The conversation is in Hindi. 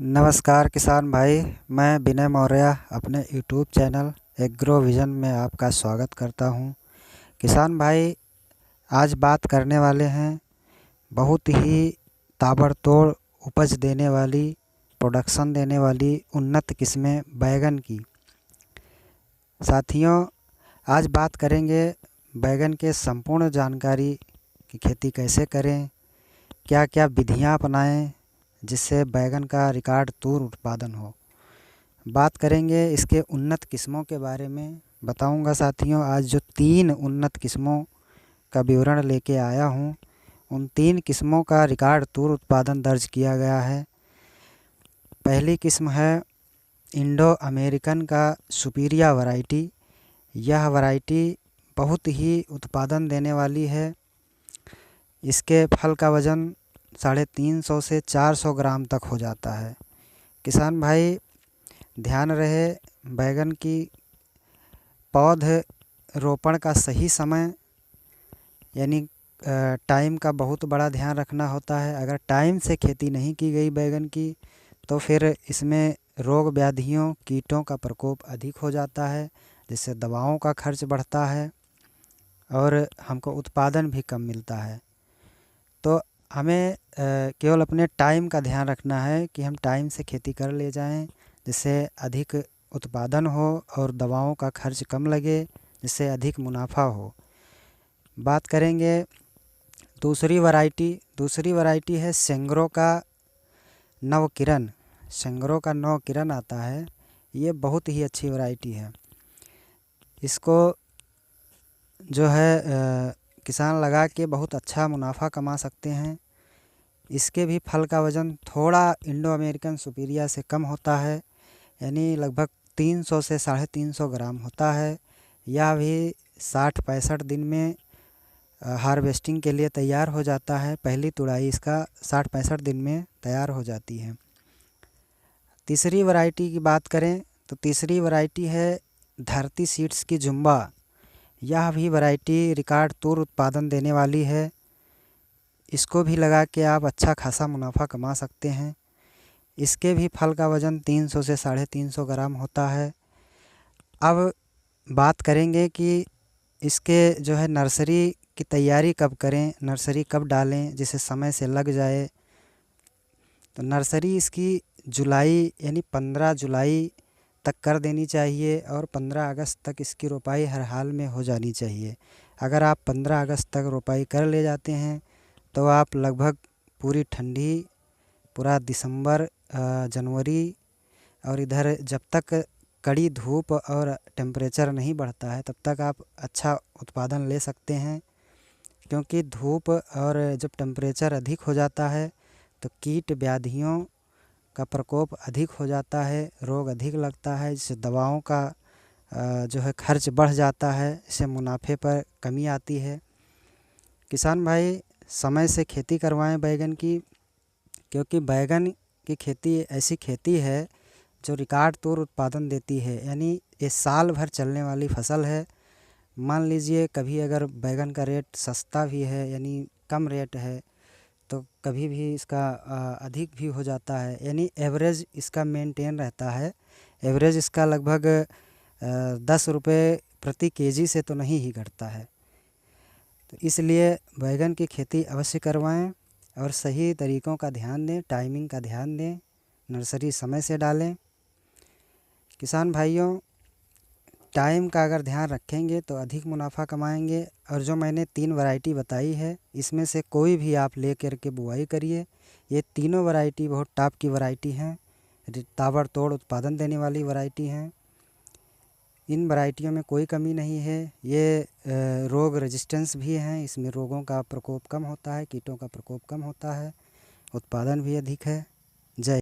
नमस्कार किसान भाई, मैं विनय मौर्य अपने यूट्यूब चैनल एग्रो विज़न में आपका स्वागत करता हूं। किसान भाई, आज बात करने वाले हैं बहुत ही ताबड़तोड़ उपज देने वाली, प्रोडक्शन देने वाली उन्नत किस्में बैंगन की। साथियों, आज बात करेंगे बैंगन के संपूर्ण जानकारी की खेती कैसे करें, क्या क्या विधियां अपनाएं जिससे बैंगन का रिकॉर्ड तोड़ उत्पादन हो। बात करेंगे इसके उन्नत किस्मों के बारे में बताऊंगा। साथियों, आज जो 3 उन्नत किस्मों का विवरण लेके आया हूं, उन 3 किस्मों का रिकॉर्ड तोड़ उत्पादन दर्ज किया गया है। पहली किस्म है इंडो अमेरिकन का सुपीरिया वैरायटी। यह वैरायटी बहुत ही उत्पादन देने वाली है। इसके फल का वज़न 350 से 400 ग्राम तक हो जाता है। किसान भाई, ध्यान रहे बैंगन की पौध रोपण का सही समय यानी टाइम का बहुत बड़ा ध्यान रखना होता है। अगर टाइम से खेती नहीं की गई बैंगन की तो फिर इसमें रोग व्याधियों, कीटों का प्रकोप अधिक हो जाता है, जिससे दवाओं का खर्च बढ़ता है और हमको उत्पादन भी कम मिलता है। तो हमें केवल अपने टाइम का ध्यान रखना है कि हम टाइम से खेती कर ले जाएं, जिससे अधिक उत्पादन हो और दवाओं का खर्च कम लगे, जिससे अधिक मुनाफा हो। बात करेंगे दूसरी वैरायटी है सेंग्रो का नवकिरण। सेंग्रो का नवकिरण आता है, ये बहुत ही अच्छी वैरायटी है। इसको जो है किसान लगा के बहुत अच्छा मुनाफा कमा सकते हैं। इसके भी फल का वज़न थोड़ा इंडो अमेरिकन सुपीरिया से कम होता है, यानी लगभग 300 से 350 ग्राम होता है। यह भी 60-65 दिन में हार्वेस्टिंग के लिए तैयार हो जाता है। पहली तुड़ाई इसका 60-65 दिन में तैयार हो जाती है। तीसरी वैरायटी की बात करें तो तीसरी वैरायटी है धरती सीड्स की जुम्बा। यह भी वैरायटी रिकॉर्ड तोड़ उत्पादन देने वाली है। इसको भी लगा के आप अच्छा खासा मुनाफा कमा सकते हैं। इसके भी फल का वज़न 300 से 350 ग्राम होता है। अब बात करेंगे कि इसके जो है नर्सरी की तैयारी कब करें, नर्सरी कब डालें जिसे समय से लग जाए। तो नर्सरी इसकी जुलाई यानी 15 जुलाई तक कर देनी चाहिए और 15 अगस्त तक इसकी रोपाई हर हाल में हो जानी चाहिए। अगर आप 15 अगस्त तक रोपाई कर ले जाते हैं तो आप लगभग पूरी ठंडी, पूरा दिसंबर, जनवरी और इधर जब तक कड़ी धूप और टेम्परेचर नहीं बढ़ता है तब तक आप अच्छा उत्पादन ले सकते हैं। क्योंकि धूप और जब टेम्परेचर अधिक हो जाता है तो कीट व्याधियों का प्रकोप अधिक हो जाता है, रोग अधिक लगता है, जिससे दवाओं का जो है खर्च बढ़ जाता है, इससे मुनाफे पर कमी आती है। किसान भाई, समय से खेती करवाएं बैंगन की, क्योंकि बैंगन की खेती ऐसी खेती है जो रिकॉर्ड तोड़ उत्पादन देती है। यानी ये साल भर चलने वाली फसल है। मान लीजिए कभी अगर बैंगन का रेट सस्ता भी है यानी कम रेट है तो कभी भी इसका अधिक भी हो जाता है, यानी एवरेज इसका मेंटेन रहता है। एवरेज इसका लगभग 10 रुपये प्रति केजी से तो नहीं ही घटता है। तो इसलिए बैंगन की खेती अवश्य करवाएं और सही तरीक़ों का ध्यान दें, टाइमिंग का ध्यान दें, नर्सरी समय से डालें। किसान भाइयों, टाइम का अगर ध्यान रखेंगे तो अधिक मुनाफा कमाएंगे। और जो मैंने 3 वैरायटी बताई है, इसमें से कोई भी आप ले कर के बुआई करिए। ये तीनों वैरायटी बहुत टॉप की वैरायटी हैं, ताबड़तोड़ उत्पादन देने वाली वैरायटी हैं। इन वैरायटियों में कोई कमी नहीं है। ये रोग रेजिस्टेंस भी हैं, इसमें रोगों का प्रकोप कम होता है, कीटों का प्रकोप कम होता है, उत्पादन भी अधिक है। जय